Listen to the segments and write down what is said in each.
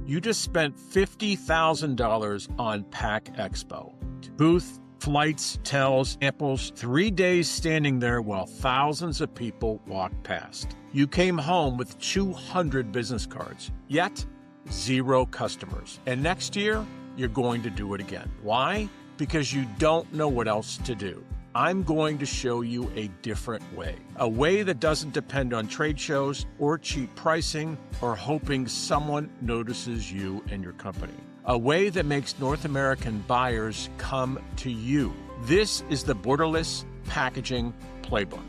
You just spent $50,000 on Pack Expo. Booth, flights, hotels, samples, 3 days standing there while thousands of people walked past. You came home with 200 business cards, yet 0 customers. And next year, you're going to do it again. Why? Because you don't know what else to do. I'm going to show you a different way. A way that doesn't depend on trade shows or cheap pricing or hoping someone notices you and your company. A way that makes North American buyers come to you. This is the Borderless Packaging Playbook.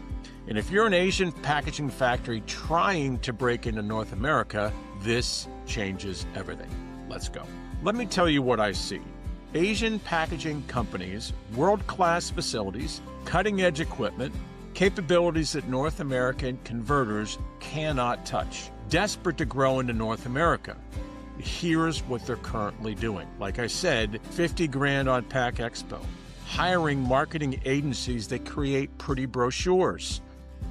And if you're an Asian packaging factory trying to break into North America, this changes everything. Let's go. Let me tell you what I see. Asian packaging companies, world-class facilities, cutting-edge equipment, capabilities that North American converters cannot touch. Desperate to grow into North America. Here's what they're currently doing. Like I said, 50 grand on Pack Expo. Hiring marketing agencies that create pretty brochures.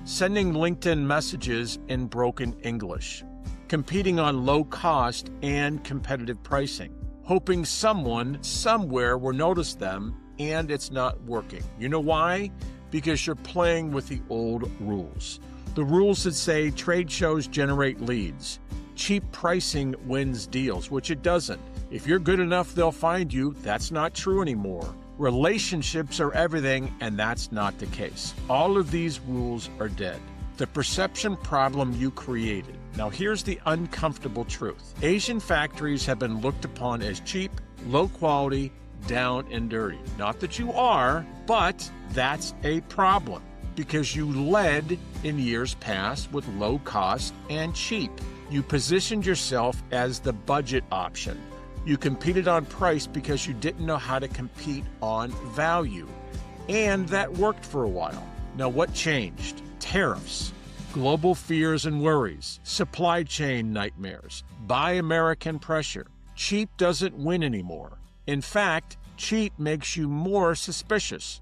Sending LinkedIn messages in broken English. Competing on low cost and competitive pricing. Hoping someone, somewhere will notice them, and it's not working. You know why? Because you're playing with the old rules. The rules that say trade shows generate leads. Cheap pricing wins deals, which it doesn't. If you're good enough, they'll find you. That's not true anymore. Relationships are everything, and that's not the case. All of these rules are dead. The perception problem you created. Now here's the uncomfortable truth. Asian factories have been looked upon as cheap, low quality, down and dirty. Not that you are, but that's a problem because you led in years past with low cost and cheap. You positioned yourself as the budget option. You competed on price because you didn't know how to compete on value. And that worked for a while. Now what changed? Tariffs. Global fears and worries, supply chain nightmares, buy American pressure. Cheap doesn't win anymore. In fact, cheap makes you more suspicious.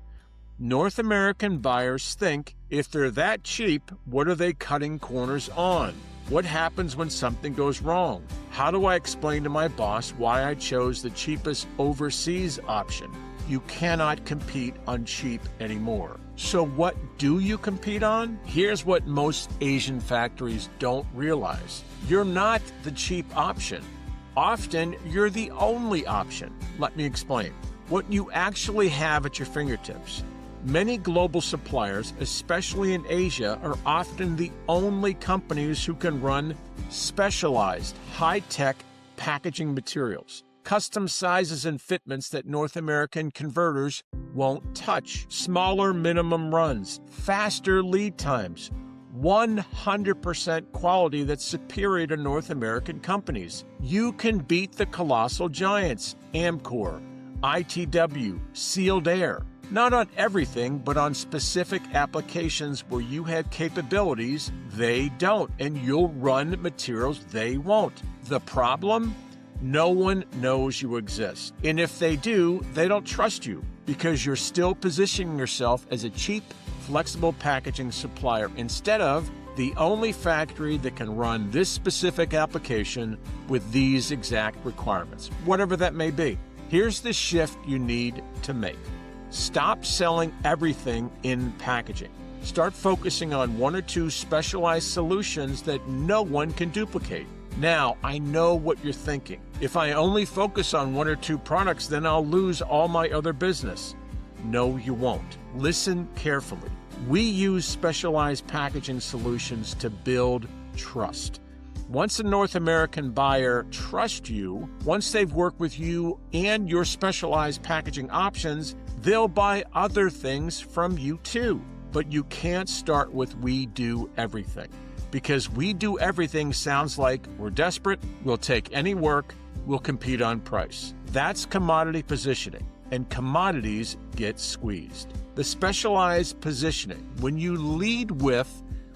North American buyers think if they're that cheap, what are they cutting corners on? What happens when something goes wrong? How do I explain to my boss why I chose the cheapest overseas option? You cannot compete on cheap anymore. So what do you compete on? Here's what most Asian factories don't realize. You're not the cheap option. Often, you're the only option. Let me explain. What you actually have at your fingertips. Many global suppliers, especially in Asia, are often the only companies who can run specialized, high-tech packaging materials. Custom sizes and fitments that North American converters won't touch, smaller minimum runs, faster lead times, 100% quality that's superior to North American companies. You can beat the colossal giants, Amcor, ITW, Sealed Air. Not on everything, but on specific applications where you have capabilities they don't, and you'll run materials they won't. The problem? No one knows you exist. And if they do, they don't trust you because you're still positioning yourself as a cheap, flexible packaging supplier instead of the only factory that can run this specific application with these exact requirements, whatever that may be. Here's the shift you need to make. Stop selling everything in packaging. Start focusing on 1 or 2 specialized solutions that no one can duplicate. Now, I know what you're thinking. If I only focus on 1 or 2 products, then I'll lose all my other business. No, you won't. Listen carefully. We use specialized packaging solutions to build trust. Once a North American buyer trusts you, once they've worked with you and your specialized packaging options, they'll buy other things from you too. But you can't start with "we do everything." Because "we do everything" sounds like we're desperate, we'll take any work, we'll compete on price. That's commodity positioning, and commodities get squeezed. The specialized positioning, when you lead with,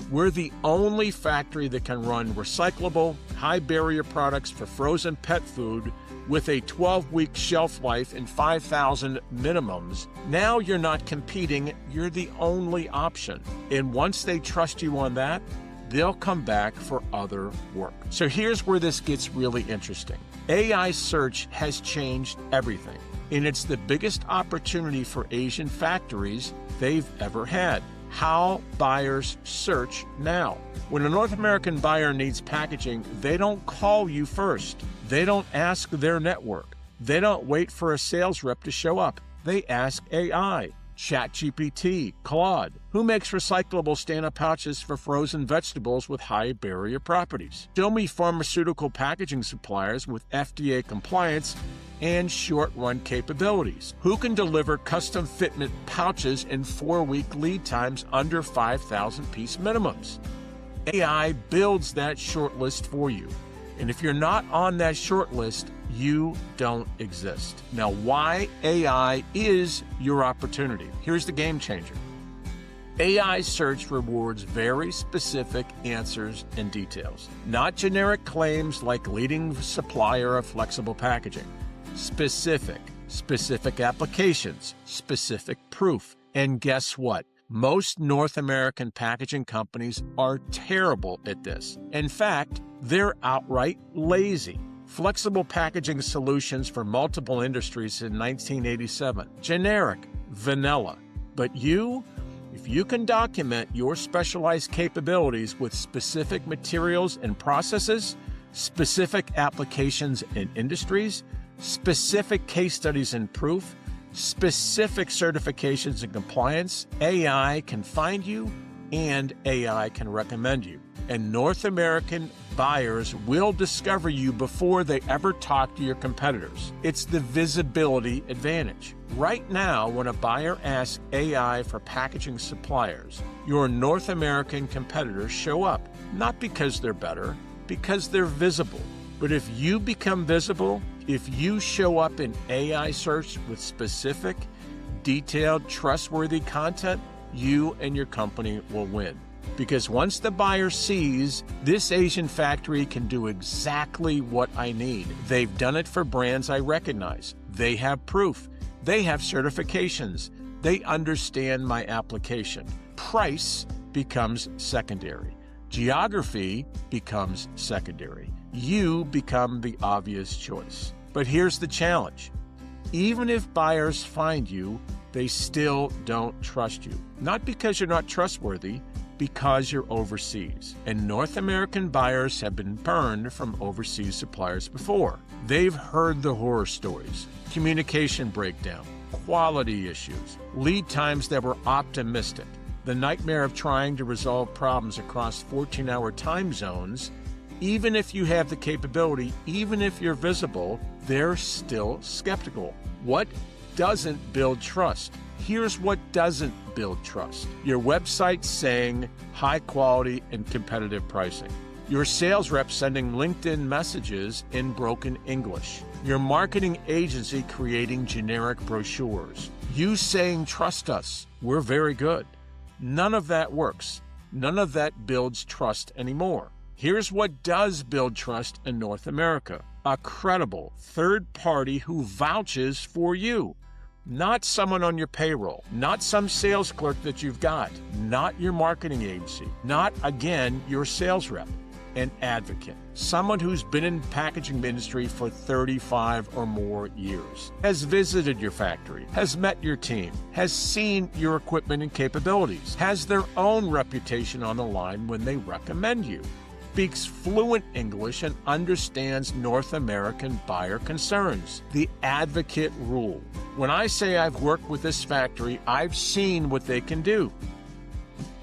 "we're the only factory that can run recyclable, high-barrier products for frozen pet food with a 12-week shelf life and 5,000 minimums," now you're not competing, you're the only option. And once they trust you on that, they'll come back for other work. So here's where this gets really interesting. AI search has changed everything, and it's the biggest opportunity for Asian factories they've ever had. How buyers search now. When a North American buyer needs packaging, they don't call you first. They don't ask their network. They don't wait for a sales rep to show up. They ask AI, ChatGPT, Claude, who makes recyclable stand-up pouches for frozen vegetables with high barrier properties. Show me pharmaceutical packaging suppliers with FDA compliance and short-run capabilities. Who can deliver custom fitment pouches in 4-week lead times under 5,000 piece minimums? AI builds that short list for you. And if you're not on that short list, you don't exist. Now, why AI is your opportunity? Here's the game changer. AI search rewards very specific answers and details, not generic claims like leading supplier of flexible packaging. Specific applications, specific proof. And guess what? Most North American packaging companies are terrible at this. In fact, they're outright lazy. Flexible packaging solutions for multiple industries in 1987. Generic, vanilla. But if you can document your specialized capabilities with specific materials and processes, specific applications and industries, specific case studies and proof, specific certifications and compliance, AI can find you and AI can recommend you. And North American buyers will discover you before they ever talk to your competitors. It's the visibility advantage. Right now, when a buyer asks AI for packaging suppliers, your North American competitors show up, not because they're better, because they're visible. But if you become visible, if you show up in AI search with specific, detailed, trustworthy content, you and your company will win. Because once the buyer sees this Asian factory can do exactly what I need, they've done it for brands I recognize. They have proof. They have certifications. They understand my application. Price becomes secondary. Geography becomes secondary. You become the obvious choice. But here's the challenge. Even if buyers find you, they still don't trust you. Not because you're not trustworthy, because you're overseas. And North American buyers have been burned from overseas suppliers before. They've heard the horror stories, communication breakdown, quality issues, lead times that were optimistic, the nightmare of trying to resolve problems across 14-hour time zones. Even if you have the capability, even if you're visible, they're still skeptical. What doesn't build trust? Here's what doesn't build trust. Your website saying high quality and competitive pricing. Your sales rep sending LinkedIn messages in broken English. Your marketing agency creating generic brochures. You saying, trust us, we're very good. None of that works. None of that builds trust anymore. Here's what does build trust in North America. A credible third party who vouches for you. Not someone on your payroll, not some sales clerk that you've got, not your marketing agency, not, again, your sales rep. An advocate, someone who's been in the packaging industry for 35 or more years, has visited your factory, has met your team, has seen your equipment and capabilities, has their own reputation on the line when they recommend you, speaks fluent English and understands North American buyer concerns. The advocate rule. When I say I've worked with this factory, I've seen what they can do.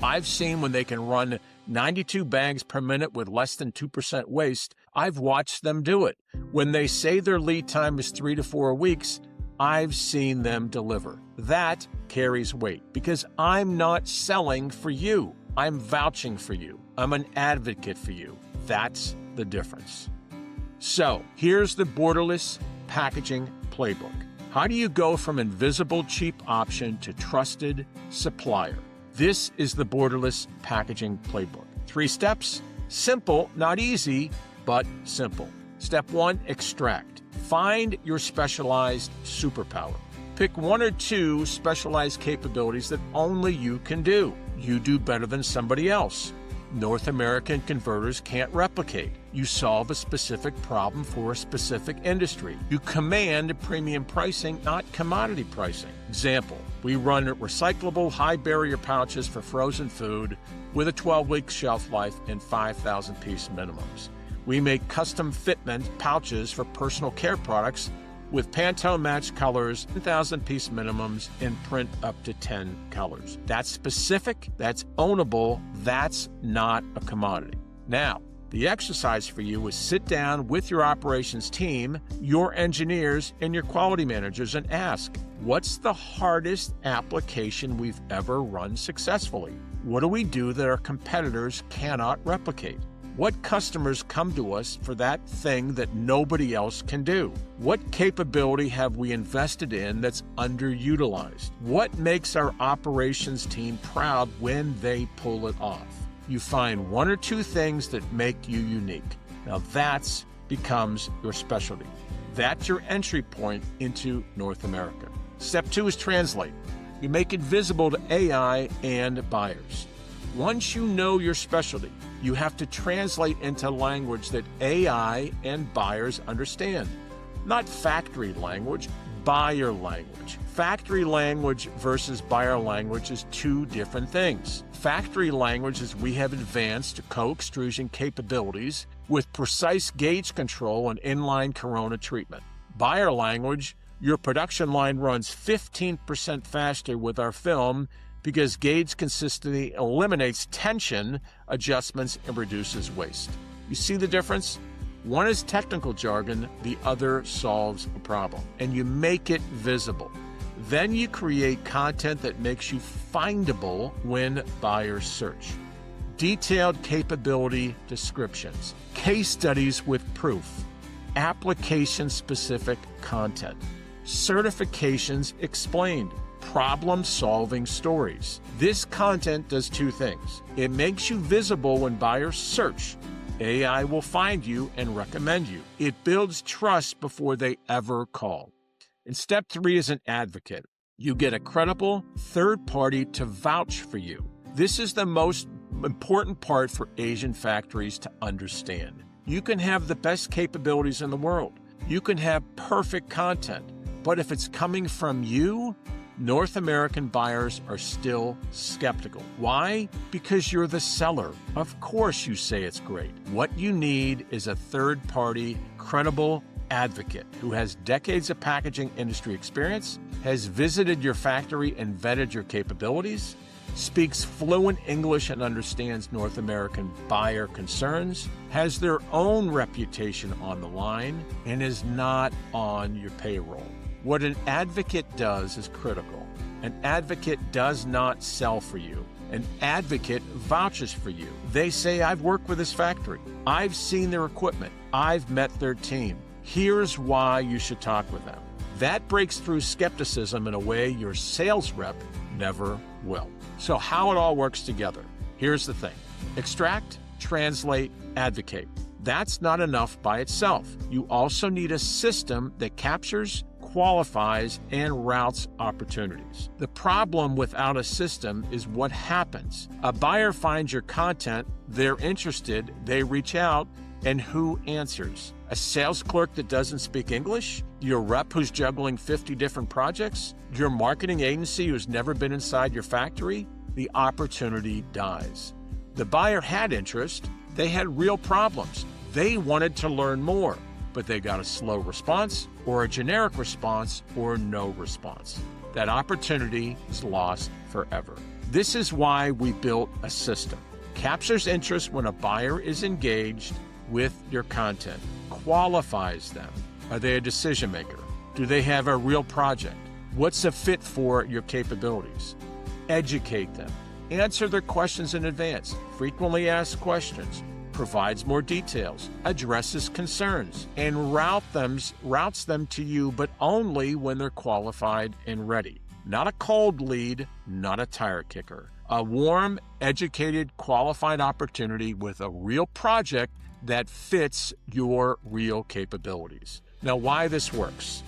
I've seen when they can run 92 bags per minute with less than 2% waste. I've watched them do it. When they say their lead time is 3 to 4 weeks, I've seen them deliver. That carries weight because I'm not selling for you. I'm vouching for you. I'm an advocate for you. That's the difference. So here's the Borderless Packaging Playbook. How do you go from invisible cheap option to trusted supplier? This is the Borderless Packaging Playbook. 3 steps, simple, not easy, but simple. Step 1, extract. Find your specialized superpower. Pick 1 or 2 specialized capabilities that only you can do. You do better than somebody else. North American converters can't replicate. You solve a specific problem for a specific industry. You command premium pricing, not commodity pricing. Example, we run recyclable high-barrier pouches for frozen food with a 12-week shelf life and 5,000-piece minimums. We make custom fitment pouches for personal care products with Pantone-matched colors, 10,000-piece minimums, and print up to 10 colors. That's specific, that's ownable, that's not a commodity. Now, the exercise for you is sit down with your operations team, your engineers, and your quality managers and ask, what's the hardest application we've ever run successfully? What do we do that our competitors cannot replicate? What customers come to us for that thing that nobody else can do? What capability have we invested in that's underutilized? What makes our operations team proud when they pull it off? You find one or two things that make you unique. Now that becomes your specialty. That's your entry point into North America. Step 2 is translate. You make it visible to AI and buyers. Once you know your specialty, you have to translate into language that AI and buyers understand. Not factory language, buyer language. Factory language versus buyer language is two different things. Factory language is we have advanced co-extrusion capabilities with precise gauge control and inline corona treatment. Buyer language, your production line runs 15% faster with our film because gauge consistency eliminates tension adjustments and reduces waste. You see the difference? One is technical jargon, the other solves a problem, and you make it visible. Then you create content that makes you findable when buyers search. Detailed capability descriptions, case studies with proof, application-specific content, certifications explained, problem-solving stories. This content does two things. It makes you visible when buyers search. AI will find you and recommend you. It builds trust before they ever call. And step 3 is an advocate. You get a credible third party to vouch for you. This is the most important part for Asian factories to understand. You can have the best capabilities in the world. You can have perfect content. But if it's coming from you, North American buyers are still skeptical. Why? Because you're the seller. Of course you say it's great. What you need is a third-party, credible advocate who has decades of packaging industry experience, has visited your factory and vetted your capabilities, speaks fluent English and understands North American buyer concerns, has their own reputation on the line, and is not on your payroll. What an advocate does is critical. An advocate does not sell for you. An advocate vouches for you. They say, I've worked with this factory. I've seen their equipment. I've met their team. Here's why you should talk with them. That breaks through skepticism in a way your sales rep never will. So how it all works together. Here's the thing. Extract, translate, advocate. That's not enough by itself. You also need a system that captures, qualifies, and routes opportunities. The problem without a system is what happens. A buyer finds your content, they're interested, they reach out, and who answers? A sales clerk that doesn't speak English? Your rep who's juggling 50 different projects? Your marketing agency who's never been inside your factory? The opportunity dies. The buyer had interest, they had real problems. They wanted to learn more, but they got a slow response or a generic response or no response. That opportunity is lost forever. This is why we built a system. Captures interest when a buyer is engaged with your content, qualifies them. Are they a decision maker? Do they have a real project? What's a fit for your capabilities? Educate them. Answer their questions in advance. Frequently asked questions. Provides more details, addresses concerns, and routes them to you, but only when they're qualified and ready. Not a cold lead, not a tire kicker. A warm, educated, qualified opportunity with a real project that fits your real capabilities. Now, why this works?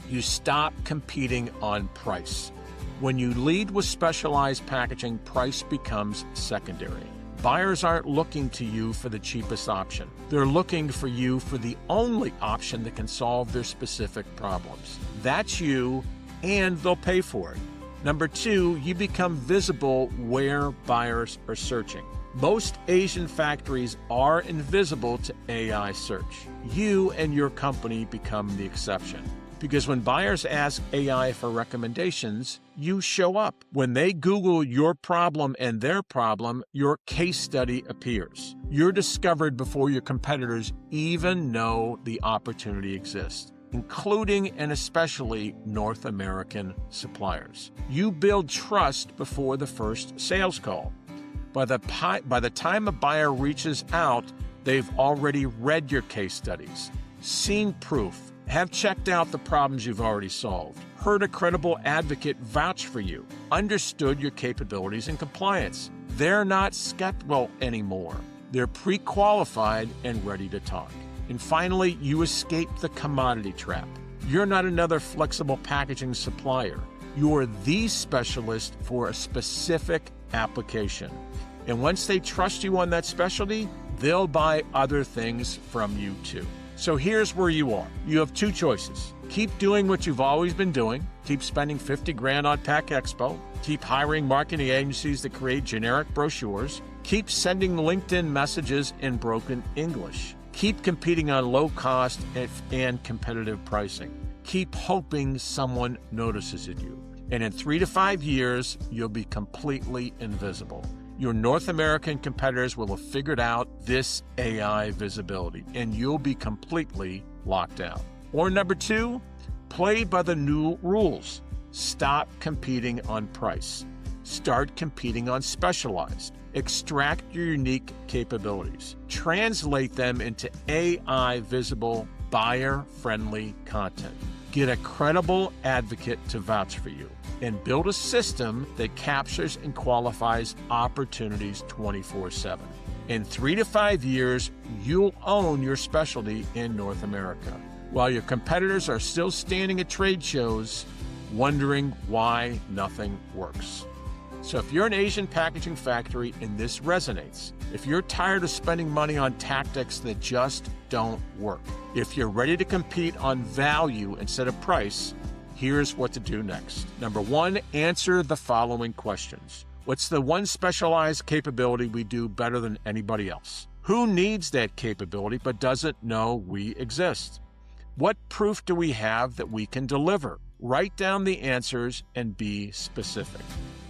You stop competing on price. When you lead with specialized packaging, price becomes secondary. Buyers aren't looking to you for the cheapest option. They're looking for you for the only option that can solve their specific problems. That's you, and they'll pay for it. Number 2, you become visible where buyers are searching. Most Asian factories are invisible to AI search. You and your company become the exception. Because when buyers ask AI for recommendations, you show up. When they Google your problem and their problem, your case study appears. You're discovered before your competitors even know the opportunity exists, including and especially North American suppliers. You build trust before the first sales call. By the time a buyer reaches out, they've already read your case studies, seen proof, have checked out the problems you've already solved, heard a credible advocate vouch for you, understood your capabilities and compliance. They're not skeptical anymore. They're pre-qualified and ready to talk. And finally, you escape the commodity trap. You're not another flexible packaging supplier. You're the specialist for a specific application. And once they trust you on that specialty, they'll buy other things from you too. So here's where you are. You have 2 choices. Keep doing what you've always been doing. Keep spending $50,000 on Pack Expo. Keep hiring marketing agencies that create generic brochures. Keep sending LinkedIn messages in broken English. Keep competing on low cost and competitive pricing. Keep hoping someone notices you. And in 3 to 5 years, you'll be completely invisible. Your North American competitors will have figured out this AI visibility, and you'll be completely locked out. Or number 2, play by the new rules. Stop competing on price. Start competing on specialized. Extract your unique capabilities. Translate them into AI visible, buyer-friendly content. Get a credible advocate to vouch for you, and build a system that captures and qualifies opportunities 24/7. In 3 to 5 years, you'll own your specialty in North America, while your competitors are still standing at trade shows wondering why nothing works. So if you're an Asian packaging factory and this resonates, if you're tired of spending money on tactics that just don't work, if you're ready to compete on value instead of price, here's what to do next. Number 1, answer the following questions. What's the one specialized capability we do better than anybody else? Who needs that capability but doesn't know we exist? What proof do we have that we can deliver? Write down the answers and be specific.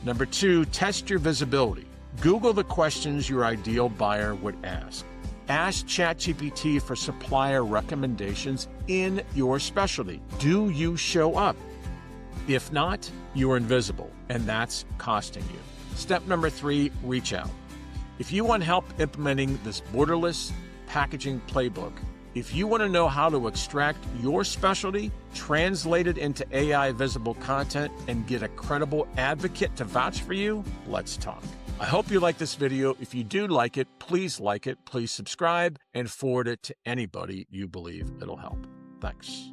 Number 2, test your visibility. Google the questions your ideal buyer would ask. Ask ChatGPT for supplier recommendations in your specialty. Do you show up? If not, you are invisible, and that's costing you. Step number 3, reach out. If you want help implementing this Borderless Packaging Playbook, if you want to know how to extract your specialty, translate it into AI visible content, and get a credible advocate to vouch for you, let's talk. I hope you like this video. If you do like it, please subscribe, and forward it to anybody you believe it'll help. Thanks.